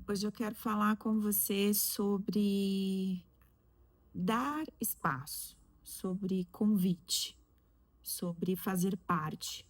Hoje eu quero falar com você sobre dar espaço, sobre convite, sobre fazer parte.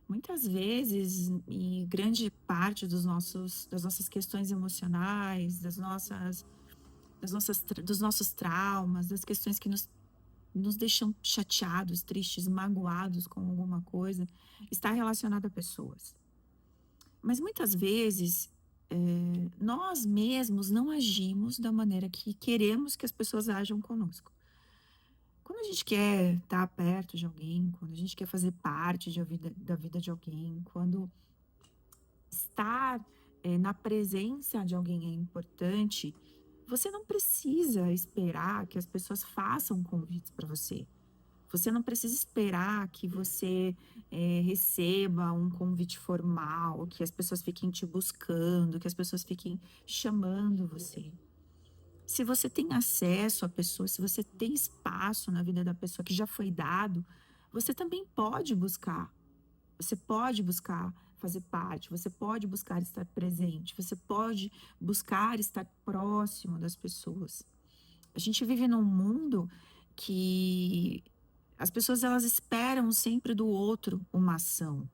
Muitas vezes, e grande parte das nossas questões emocionais, dos nossos traumas, das questões que nos deixam chateados, tristes, magoados com alguma coisa, está relacionada a pessoas. Mas muitas vezes, nós mesmos não agimos da maneira que queremos que as pessoas ajam conosco. Quando a gente quer estar perto de alguém, quando a gente quer fazer parte da vida de alguém, quando estar, na presença de alguém é importante, você não precisa esperar que as pessoas façam convites para você. Você não precisa esperar que você, receba um convite formal, que as pessoas fiquem te buscando, que as pessoas fiquem chamando você. Se você tem acesso à pessoa, se você tem espaço na vida da pessoa que já foi dado, você também pode buscar. Você pode buscar fazer parte, você pode buscar estar presente, você pode buscar estar próximo das pessoas. A gente vive num mundo que as pessoas elas esperam sempre do outro uma ação,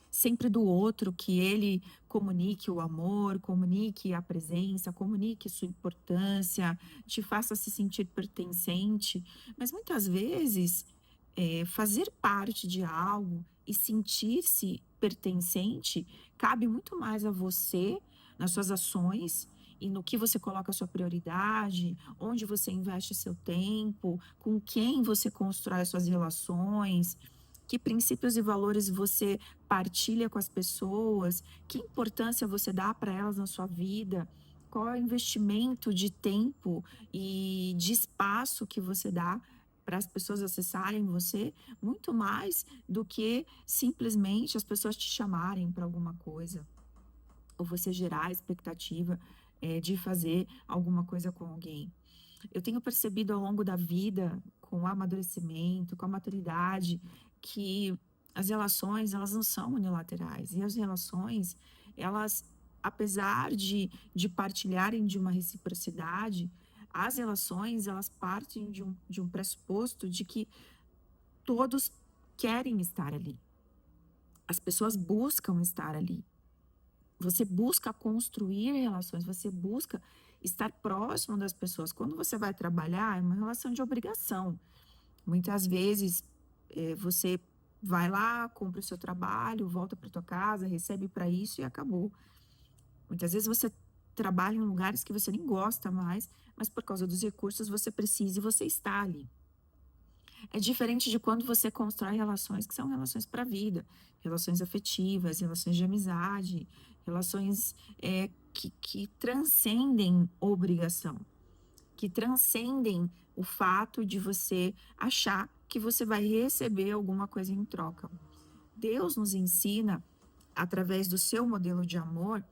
sempre do outro que ele comunique o amor, comunique a presença, comunique sua importância, te faça se sentir pertencente, mas muitas vezes, fazer parte de algo e sentir-se pertencente cabe muito mais a você, nas suas ações e no que você coloca a sua prioridade, onde você investe seu tempo, com quem você constrói as suas relações, que princípios e valores você partilha com as pessoas, que importância você dá para elas na sua vida, qual é o investimento de tempo e de espaço que você dá para as pessoas acessarem você, muito mais do que simplesmente as pessoas te chamarem para alguma coisa, ou você gerar a expectativa, de fazer alguma coisa com alguém. Eu tenho percebido ao longo da vida, com o amadurecimento, com a maturidade, que as relações, elas não são unilaterais. E as relações, elas, apesar de partilharem de uma reciprocidade, as relações, elas partem de um pressuposto de que todos querem estar ali. As pessoas buscam estar ali. Você busca construir relações, você busca estar próximo das pessoas. Quando você vai trabalhar, é uma relação de obrigação. Muitas vezes, você vai lá, cumpre o seu trabalho, volta para tua casa, recebe para isso e acabou. Muitas vezes você trabalha em lugares que você nem gosta mais, mas por causa dos recursos você precisa e você está ali. É diferente de quando você constrói relações que são relações para a vida, relações afetivas, relações de amizade, relações, que transcendem obrigação, que transcendem o fato de você achar que você vai receber alguma coisa em troca. Deus nos ensina, através do seu modelo de amor,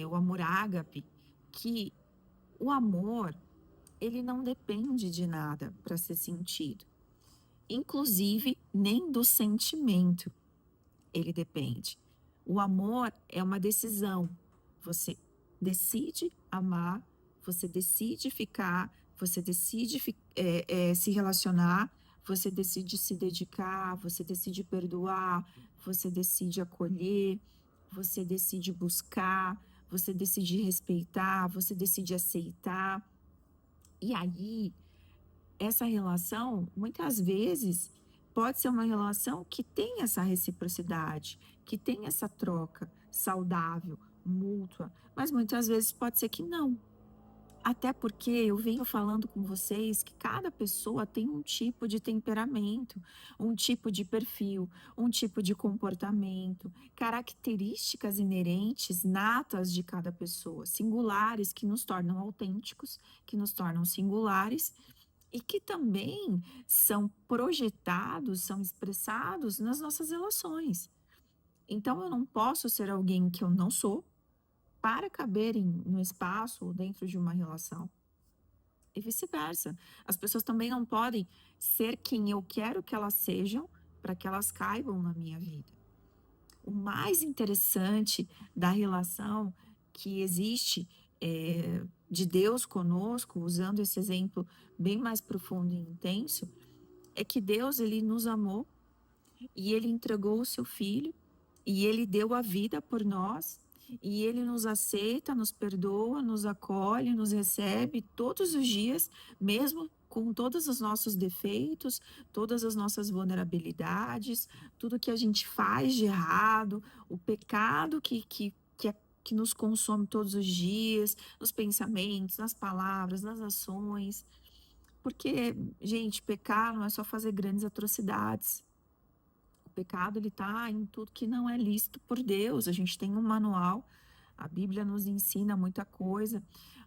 o amor ágape, que o amor, ele não depende de nada para ser sentido. Inclusive, nem do sentimento ele depende. O amor é uma decisão. Você decide amar, você decide ficar, você decide se relacionar, você decide se dedicar, você decide perdoar, você decide acolher, você decide buscar, você decide respeitar, você decide aceitar. E aí, essa relação, muitas vezes, pode ser uma relação que tem essa reciprocidade, que tem essa troca saudável, mútua, mas muitas vezes pode ser que não. Até porque eu venho falando com vocês que cada pessoa tem um tipo de temperamento, um tipo de perfil, um tipo de comportamento, características inerentes, natas de cada pessoa, singulares que nos tornam autênticos, que nos tornam singulares e que também são projetados, são expressados nas nossas relações. Então eu não posso ser alguém que eu não sou para caber no espaço ou dentro de uma relação. E vice-versa. As pessoas também não podem ser quem eu quero que elas sejam para que elas caibam na minha vida. O mais interessante da relação que existe de Deus conosco, usando esse exemplo bem mais profundo e intenso, é que Deus ele nos amou e ele entregou o seu filho e ele deu a vida por nós. E ele nos aceita, nos perdoa, nos acolhe, nos recebe todos os dias, mesmo com todos os nossos defeitos, todas as nossas vulnerabilidades, tudo que a gente faz de errado, o pecado que nos consome todos os dias, nos pensamentos, nas palavras, nas ações. Porque, gente, pecar não é só fazer grandes atrocidades. O pecado ele está em tudo que não é lícito por Deus. A gente tem um manual, a Bíblia nos ensina muita coisa.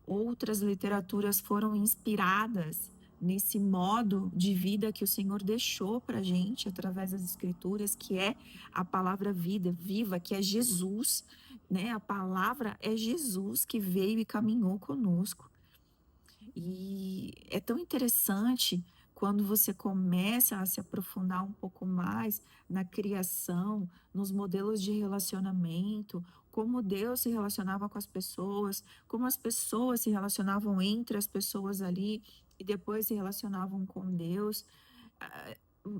Outras literaturas foram inspiradas nesse modo de vida que o Senhor deixou para a gente através das Escrituras, que é a palavra vida viva, que é Jesus, né? A palavra é Jesus que veio e caminhou conosco. E é tão interessante quando você começa a se aprofundar um pouco mais na criação, nos modelos de relacionamento, como Deus se relacionava com as pessoas, como as pessoas se relacionavam entre as pessoas ali e depois se relacionavam com Deus. Ah,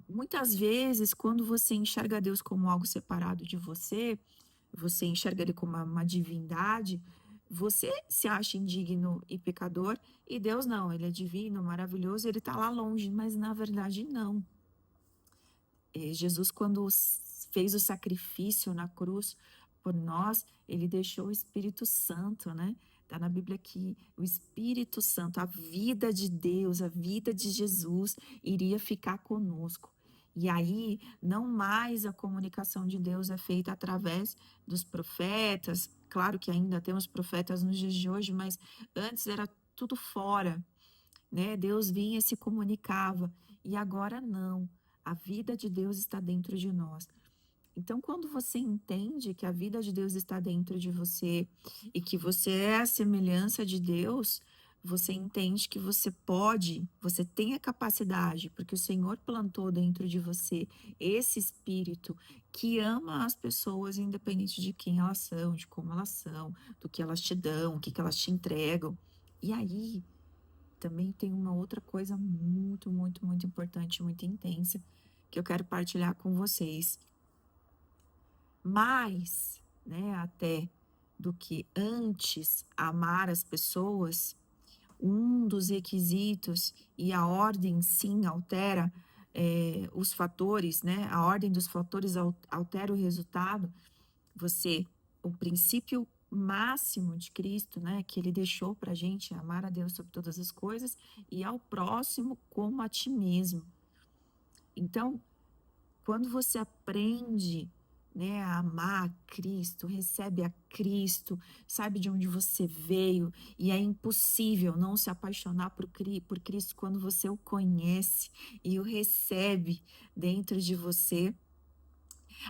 Muitas vezes, quando você enxerga Deus como algo separado de você, você enxerga ele como uma divindade, você se acha indigno e pecador, e Deus não, ele é divino, maravilhoso, ele está lá longe, mas na verdade não. Jesus, quando fez o sacrifício na cruz por nós, ele deixou o Espírito Santo, né? Está na Bíblia que o Espírito Santo, a vida de Deus, a vida de Jesus, iria ficar conosco. E aí, não mais a comunicação de Deus é feita através dos profetas. Claro que ainda temos profetas nos dias de hoje, mas antes era tudo fora, né? Deus vinha e se comunicava, e agora não. A vida de Deus está dentro de nós. Então, quando você entende que a vida de Deus está dentro de você e que você é a semelhança de Deus, você entende que você pode, você tem a capacidade, porque o Senhor plantou dentro de você esse espírito que ama as pessoas, independente de quem elas são, de como elas são, do que elas te dão, o que elas te entregam. E aí, também tem uma outra coisa muito, muito, muito importante, muito intensa, que eu quero partilhar com vocês. Mais, né, até do que antes amar as pessoas, um dos requisitos e a ordem sim altera os fatores, né? A ordem dos fatores altera o resultado. Você, o princípio máximo de Cristo, né, que ele deixou para a gente amar a Deus sobre todas as coisas e ao próximo como a ti mesmo. Então, quando você aprende, né, a amar a Cristo, recebe a Cristo, sabe de onde você veio, e é impossível não se apaixonar por Cristo quando você o conhece e o recebe dentro de você.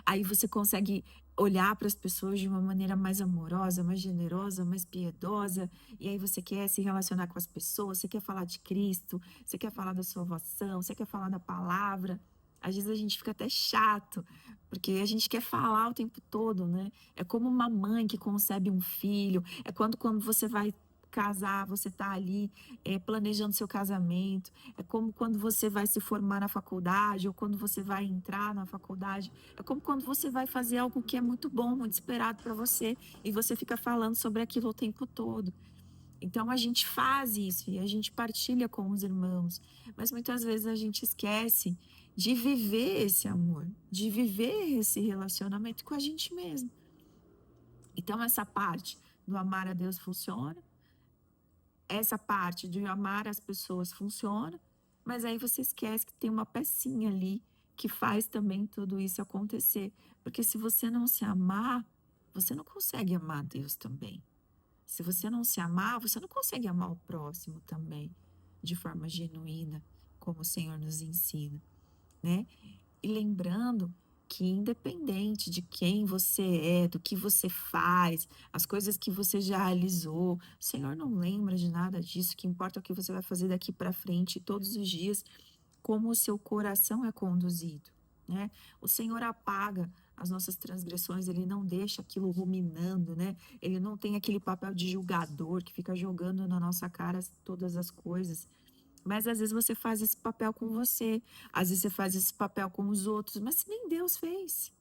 Aí você consegue olhar para as pessoas de uma maneira mais amorosa, mais generosa, mais piedosa, e aí você quer se relacionar com as pessoas, você quer falar de Cristo, você quer falar da salvação, você quer falar da palavra. Às vezes a gente fica até chato, porque a gente quer falar o tempo todo, né? É como uma mãe que concebe um filho, é quando você vai casar, você tá ali planejando seu casamento, é como quando você vai se formar na faculdade, ou quando você vai entrar na faculdade, é como quando você vai fazer algo que é muito bom, muito esperado para você, e você fica falando sobre aquilo o tempo todo. Então a gente faz isso e a gente partilha com os irmãos, mas muitas vezes a gente esquece de viver esse amor, de viver esse relacionamento com a gente mesmo. Então essa parte do amar a Deus funciona, essa parte de amar as pessoas funciona, mas aí você esquece que tem uma pecinha ali que faz também tudo isso acontecer. Porque se você não se amar, você não consegue amar Deus também. Se você não se amar, você não consegue amar o próximo também, de forma genuína, como o Senhor nos ensina, né? E lembrando que independente de quem você é, do que você faz, as coisas que você já realizou, o Senhor não lembra de nada disso, o que importa é o que você vai fazer daqui para frente, todos os dias, como o seu coração é conduzido, né? O Senhor apaga as nossas transgressões, ele não deixa aquilo ruminando, né? Ele não tem aquele papel de julgador que fica jogando na nossa cara todas as coisas. Mas às vezes você faz esse papel com você, às vezes você faz esse papel com os outros, mas se nem Deus fez.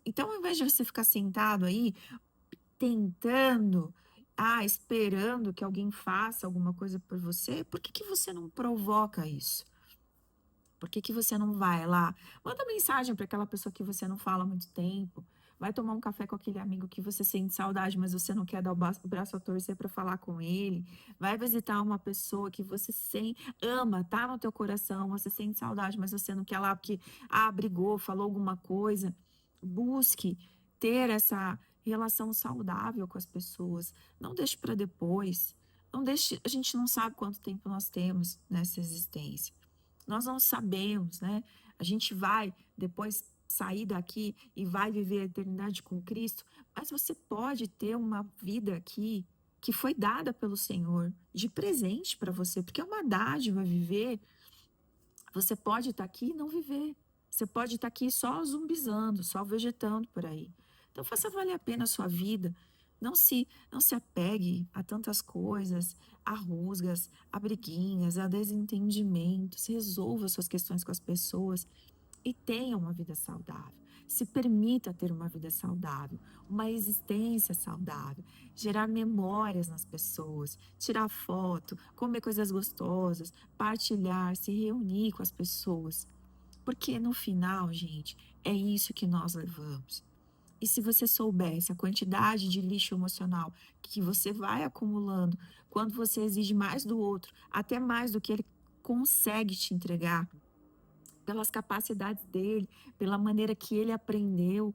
Então, ao invés de você ficar sentado aí tentando, esperando que alguém faça alguma coisa por você, por que que você não provoca isso? Por que que você não vai lá, manda mensagem para aquela pessoa que você não fala há muito tempo, vai tomar um café com aquele amigo que você sente saudade, mas você não quer dar o braço a torcer para falar com ele, vai visitar uma pessoa que você ama, tá no teu coração, você sente saudade, mas você não quer lá porque, brigou, falou alguma coisa. Busque ter essa relação saudável com as pessoas, não deixe para depois, não deixe, a gente não sabe quanto tempo nós temos nessa existência. Nós não sabemos, né? A gente vai depois sair daqui e vai viver a eternidade com Cristo, mas você pode ter uma vida aqui que foi dada pelo Senhor de presente para você, porque é uma dádiva viver. Você pode estar aqui e não viver. Você pode estar aqui só zumbizando, só vegetando por aí. Então faça valer a pena a sua vida. Não se apegue a tantas coisas, a rusgas, a briguinhas, a desentendimentos. Resolva suas questões com as pessoas e tenha uma vida saudável. Se permita ter uma vida saudável, uma existência saudável, gerar memórias nas pessoas, tirar foto, comer coisas gostosas, partilhar, se reunir com as pessoas. Porque no final, gente, é isso que nós levamos. E se você soubesse a quantidade de lixo emocional que você vai acumulando quando você exige mais do outro, até mais do que ele consegue te entregar, pelas capacidades dele, pela maneira que ele aprendeu,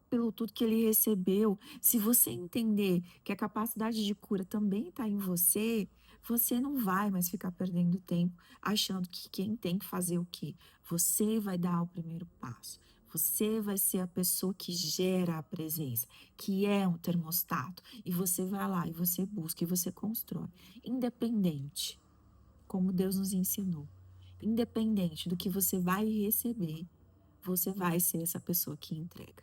pelo tudo que ele recebeu. Se você entender que a capacidade de cura também está em você, você não vai mais ficar perdendo tempo achando que quem tem que fazer o quê? Você vai dar o primeiro passo. Você vai ser a pessoa que gera a presença, que é um termostato. E você vai lá, e você busca, e você constrói. Independente, como Deus nos ensinou. Independente do que você vai receber, você vai ser essa pessoa que entrega.